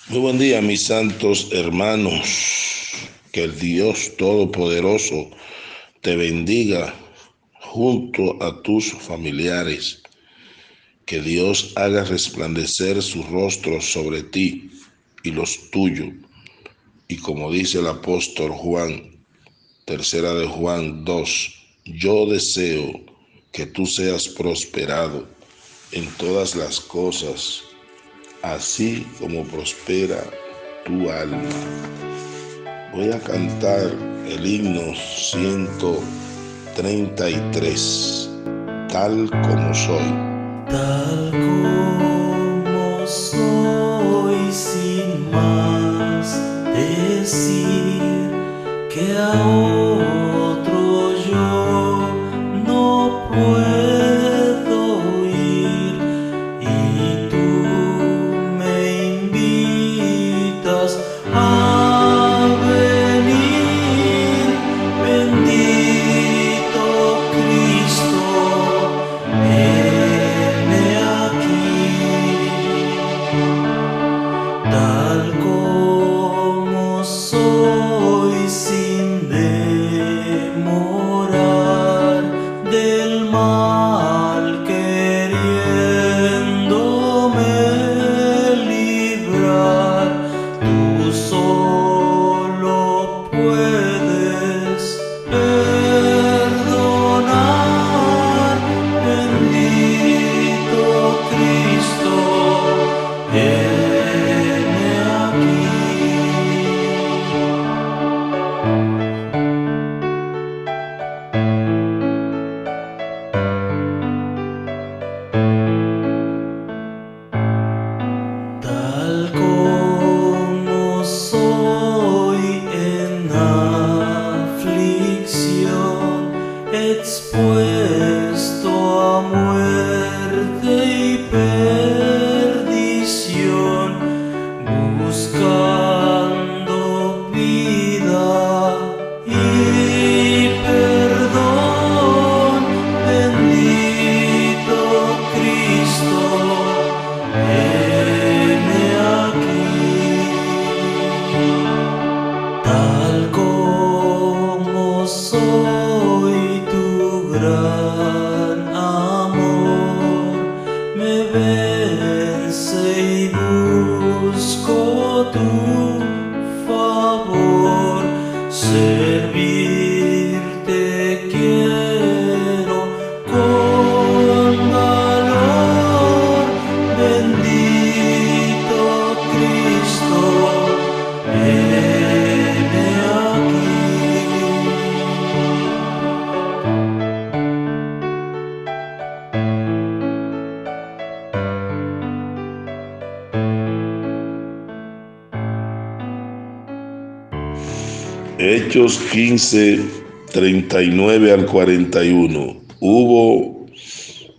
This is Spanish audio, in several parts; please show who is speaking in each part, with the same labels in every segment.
Speaker 1: Muy buen día, mis santos hermanos. Que el Dios Todopoderoso te bendiga junto a tus familiares. Que Dios haga resplandecer su rostro sobre ti y los tuyos. Y como dice el apóstol Juan, tercera de Juan 2, yo deseo que tú seas prosperado en todas las cosas, así como prospera tu alma. Voy a cantar el himno 133, tal como soy.
Speaker 2: Tal como soy, sin más decir que a otro yo no puedo ir, y tú me invitas a venir. Bendito Cristo, tal como soy, sin demorar, del mal queriéndome librar. Tú solo puedes perdonar. Bendito Cristo, tal como soy, en aflicción, expuesto a muerte y perdición, buscando vida y perdón. Bendito Cristo, tal como soy, tu gran amor me vence y busco tu favor. Servirte quiero con valor. Bendito Cristo,
Speaker 1: Hechos 15, 39 al 41. Hubo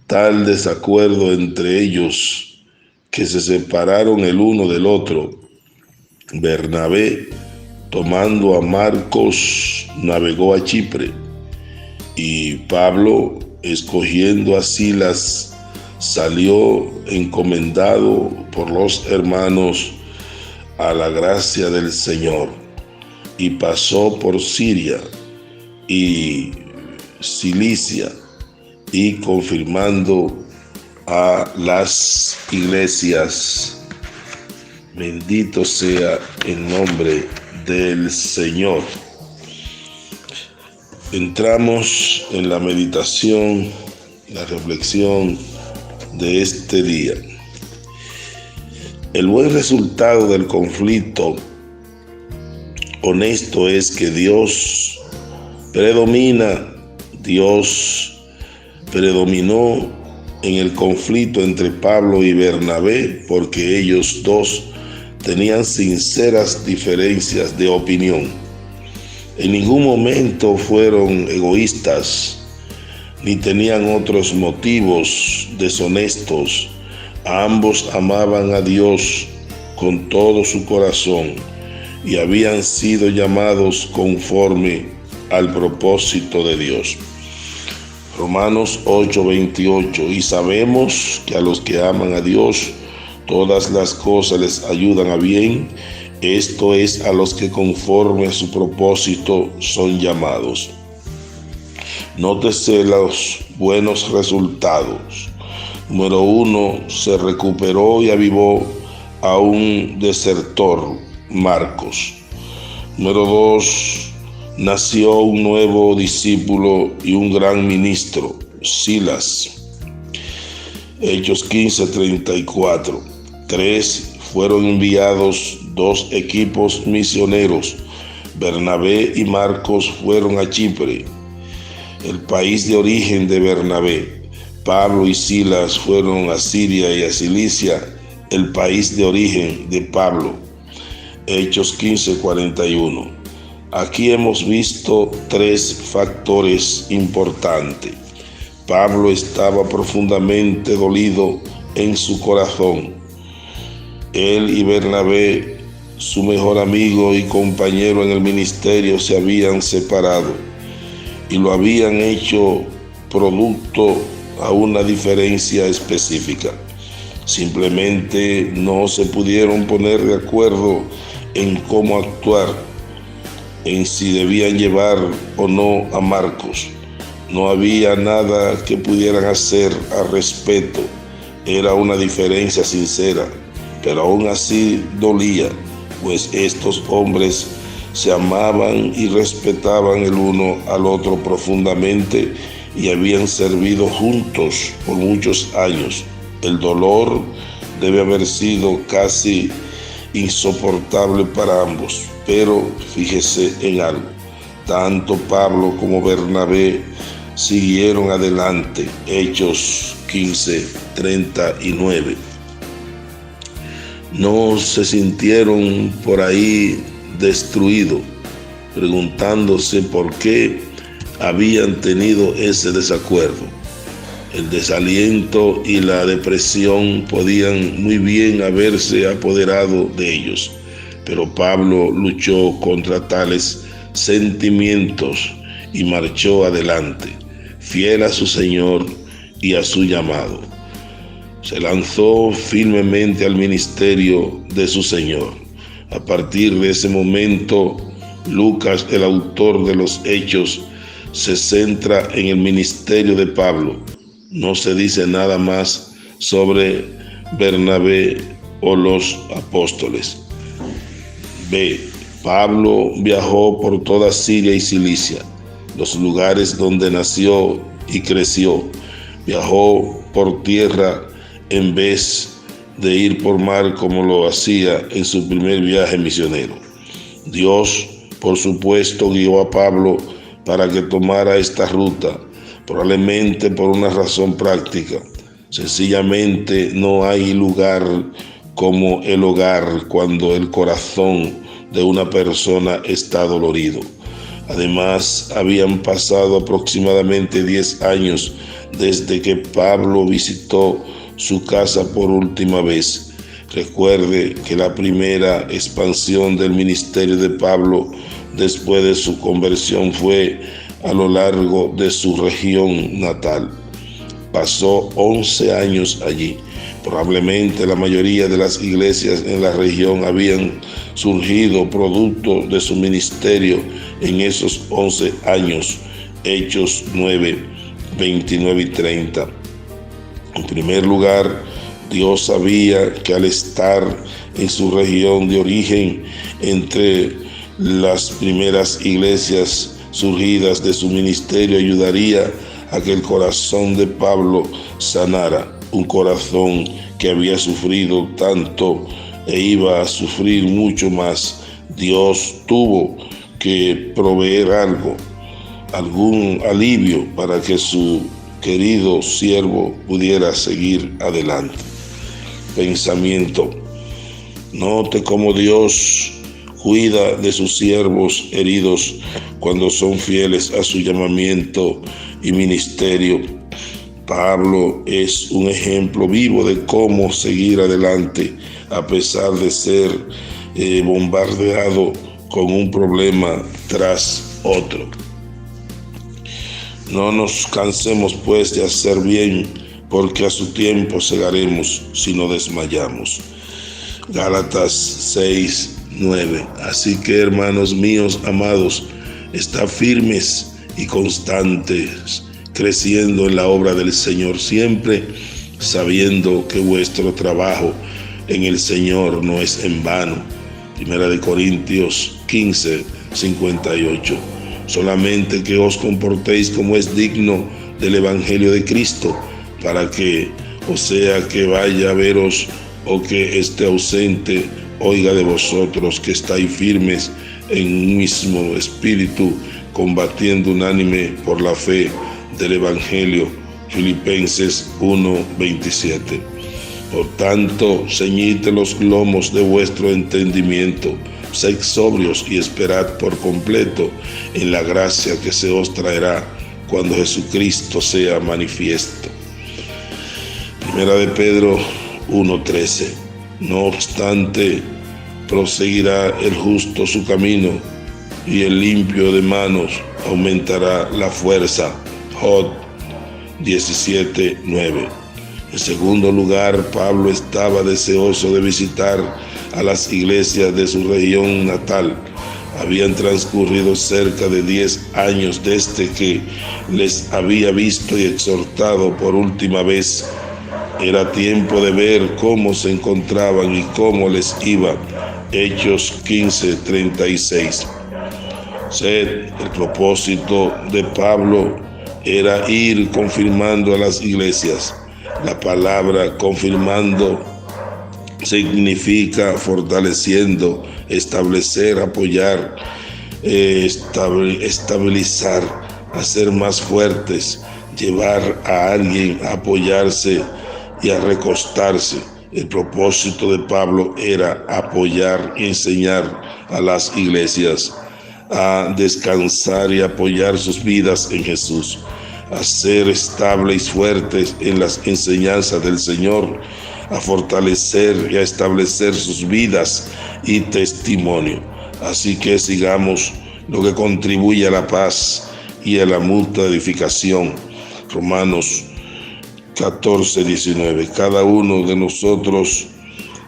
Speaker 1: tal desacuerdo entre ellos que se separaron el uno del otro. Bernabé, tomando a Marcos, navegó a Chipre, y Pablo, escogiendo a Silas, salió encomendado por los hermanos a la gracia del Señor, y pasó por Siria y Cilicia, y confirmando a las iglesias. Bendito sea el nombre del Señor. Entramos en la meditación, la reflexión de este día. El buen resultado del conflicto honesto es que Dios predominó en el conflicto entre Pablo y Bernabé, porque ellos dos tenían sinceras diferencias de opinión. En ningún momento fueron egoístas, ni tenían otros motivos deshonestos. Ambos amaban a Dios con todo su corazón y habían sido llamados conforme al propósito de Dios. Romanos 8:28. Y sabemos que a los que aman a Dios, todas las cosas les ayudan a bien, esto es, a los que conforme a su propósito son llamados. Nótese los buenos resultados. Número 1, se recuperó y avivó a un desertor, Marcos. Número 2, nació un nuevo discípulo y un gran ministro, Silas. Hechos 15:34. 3, fueron enviados 2 equipos misioneros. Bernabé y Marcos fueron a Chipre, el país de origen de Bernabé. Pablo y Silas fueron a Siria y a Cilicia, el país de origen de Pablo. Hechos 15:41. Aquí hemos visto 3 factores importantes. Pablo estaba profundamente dolido en su corazón. Él y Bernabé, su mejor amigo y compañero en el ministerio, se habían separado y lo habían hecho producto a una diferencia específica. Simplemente no se pudieron poner de acuerdo en cómo actuar, en si debían llevar o no a Marcos. No había nada que pudieran hacer al respecto. Era una diferencia sincera, pero aún así dolía, pues estos hombres se amaban y respetaban el uno al otro profundamente y habían servido juntos por muchos años. El dolor debe haber sido casi insoportable para ambos, pero fíjese en algo. Tanto Pablo como Bernabé siguieron adelante. Hechos 15:39. No se sintieron por ahí destruidos, preguntándose por qué habían tenido ese desacuerdo. El desaliento y la depresión podían muy bien haberse apoderado de ellos, pero Pablo luchó contra tales sentimientos y marchó adelante, fiel a su Señor y a su llamado. Se lanzó firmemente al ministerio de su Señor. A partir de ese momento, Lucas, el autor de los Hechos, se centra en el ministerio de Pablo. No se dice nada más sobre Bernabé o los apóstoles. B. Pablo viajó por toda Siria y Cilicia, los lugares donde nació y creció. Viajó por tierra en vez de ir por mar como lo hacía en su primer viaje misionero. Dios, por supuesto, guió a Pablo para que tomara esta ruta, probablemente por una razón práctica. Sencillamente no hay lugar como el hogar cuando el corazón de una persona está dolorido. Además, habían pasado aproximadamente 10 años desde que Pablo visitó su casa por última vez. Recuerde que la primera expansión del ministerio de Pablo después de su conversión fue a lo largo de su región natal. Pasó 11 años allí. Probablemente la mayoría de las iglesias en la región habían surgido producto de su ministerio en esos 11 años. Hechos 9, 29 y 30. En primer lugar, Dios sabía que al estar en su región de origen, entre las primeras iglesias surgidas de su ministerio, ayudaría a que el corazón de Pablo sanara, un corazón que había sufrido tanto e iba a sufrir mucho más. Dios tuvo que proveer algún alivio para que su querido siervo pudiera seguir adelante. Pensamiento. Note cómo Dios cuida de sus siervos heridos cuando son fieles a su llamamiento y ministerio. Pablo es un ejemplo vivo de cómo seguir adelante a pesar de ser bombardeado con un problema tras otro. No nos cansemos pues de hacer bien porque a su tiempo segaremos si no desmayamos. Gálatas 6:9. Así que, hermanos míos amados, estad firmes y constantes, creciendo en la obra del Señor, siempre sabiendo que vuestro trabajo en el Señor no es en vano. Primera de Corintios 15:58. Solamente que os comportéis como es digno del Evangelio de Cristo, para que, o sea que vaya a veros o que esté ausente, oiga de vosotros que estáis firmes en un mismo espíritu, combatiendo unánime por la fe del Evangelio. Filipenses 1:27. Por tanto, ceñid los lomos de vuestro entendimiento, sed sobrios y esperad por completo en la gracia que se os traerá cuando Jesucristo sea manifiesto. Primera de Pedro 1:13. No obstante, proseguirá el justo su camino, y el limpio de manos aumentará la fuerza. Job 17:9. En segundo lugar, Pablo estaba deseoso de visitar a las iglesias de su región natal. Habían transcurrido cerca de 10 años desde que les había visto y exhortado por última vez. Era tiempo de ver cómo se encontraban y cómo les iba. Hechos 15:36. El propósito de Pablo era ir confirmando a las iglesias. La palabra confirmando significa fortaleciendo, establecer, apoyar, estabilizar, hacer más fuertes, llevar a alguien a apoyarse y a recostarse. El propósito de Pablo era apoyar y enseñar a las iglesias a descansar y apoyar sus vidas en Jesús, a ser estables y fuertes en las enseñanzas del Señor, a fortalecer y a establecer sus vidas y testimonio. Así que sigamos lo que contribuye a la paz y a la mutua edificación. Romanos 14:19. Cada uno de nosotros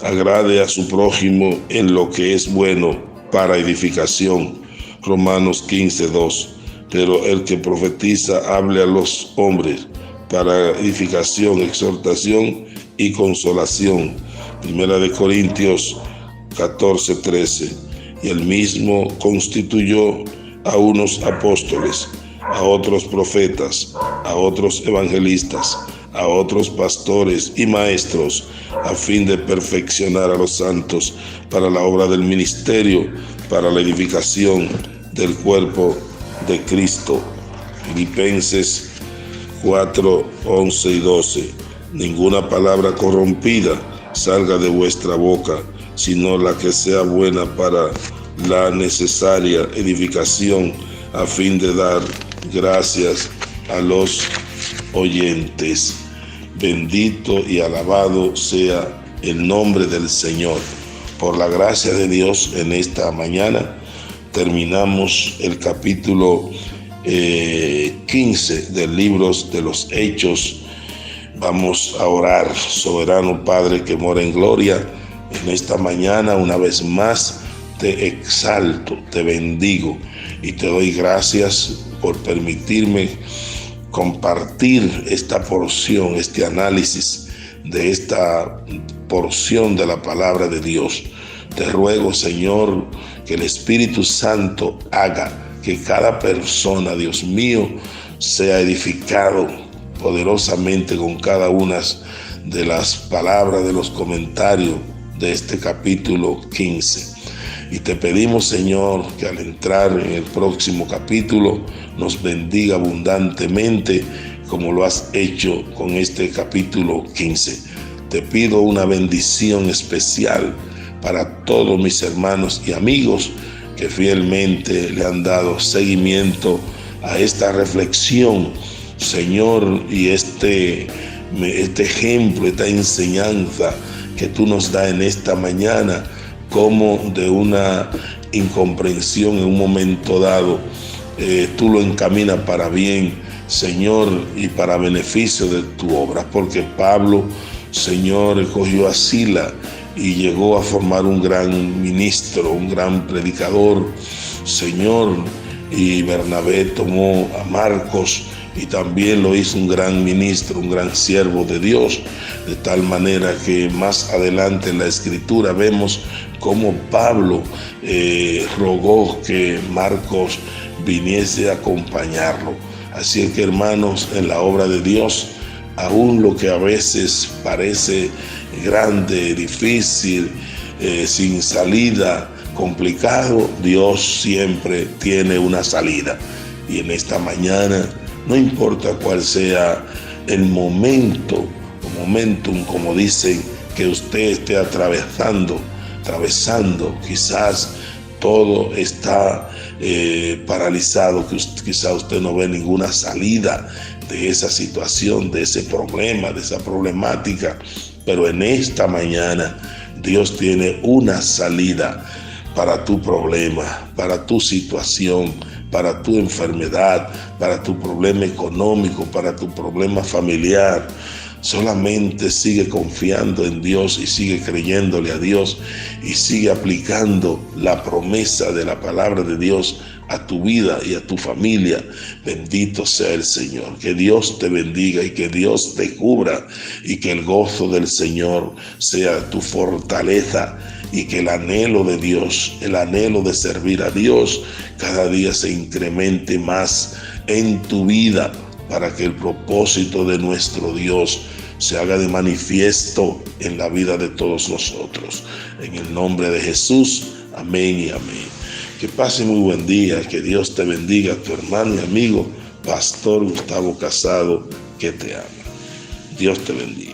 Speaker 1: agrade a su prójimo en lo que es bueno para edificación. Romanos 15:2. Pero el que profetiza hable a los hombres para edificación, exhortación y consolación. Primera de Corintios 14:13. Y él mismo constituyó a unos apóstoles, a otros profetas, a otros evangelistas, a otros pastores y maestros, a fin de perfeccionar a los santos para la obra del ministerio, para la edificación del cuerpo de Cristo. Filipenses 4:11 y 12. Ninguna palabra corrompida salga de vuestra boca, sino la que sea buena para la necesaria edificación, a fin de dar gracias a los oyentes. Bendito y alabado sea el nombre del Señor. Por la gracia de Dios, en esta mañana terminamos el capítulo 15 del libro de los Hechos. Vamos a orar. Soberano Padre que mora en gloria, en esta mañana una vez más te exalto, te bendigo y te doy gracias por permitirme compartir esta porción, este análisis de esta porción de la palabra de Dios. Te ruego, Señor, que el Espíritu Santo haga que cada persona, Dios mío, sea edificado poderosamente con cada una de las palabras, de los comentarios de este capítulo 15. Y te pedimos, Señor, que al entrar en el próximo capítulo nos bendiga abundantemente como lo has hecho con este capítulo 15. Te pido una bendición especial para todos mis hermanos y amigos que fielmente le han dado seguimiento a esta reflexión, Señor, y este ejemplo, esta enseñanza que tú nos das en esta mañana, como de una incomprensión en un momento dado, tú lo encaminas para bien, Señor, y para beneficio de tu obra, porque Pablo, Señor, escogió a Sila y llegó a formar un gran ministro, un gran predicador, Señor, y Bernabé tomó a Marcos y también lo hizo un gran ministro, un gran siervo de Dios, de tal manera que más adelante en la Escritura vemos cómo Pablo rogó que Marcos viniese a acompañarlo. Así es que, hermanos, en la obra de Dios, aún lo que a veces parece grande, difícil, sin salida, complicado, Dios siempre tiene una salida. Y en esta mañana, no importa cuál sea el momento, o momentum, como dicen, que usted esté atravesando, quizás todo está paralizado, que quizás usted no ve ninguna salida de esa situación, de ese problema, de esa problemática, pero en esta mañana Dios tiene una salida para tu problema, para tu situación, para tu enfermedad, para tu problema económico, para tu problema familiar. Solamente sigue confiando en Dios y sigue creyéndole a Dios y sigue aplicando la promesa de la palabra de Dios a tu vida y a tu familia. Bendito sea el Señor. Que Dios te bendiga y que Dios te cubra y que el gozo del Señor sea tu fortaleza y que el anhelo de Dios, el anhelo de servir a Dios cada día se incremente más en tu vida, para que el propósito de nuestro Dios se haga de manifiesto en la vida de todos nosotros. En el nombre de Jesús, amén y amén. Que pase muy buen día, que Dios te bendiga, tu hermano y amigo, Pastor Gustavo Casado, que te ama. Dios te bendiga.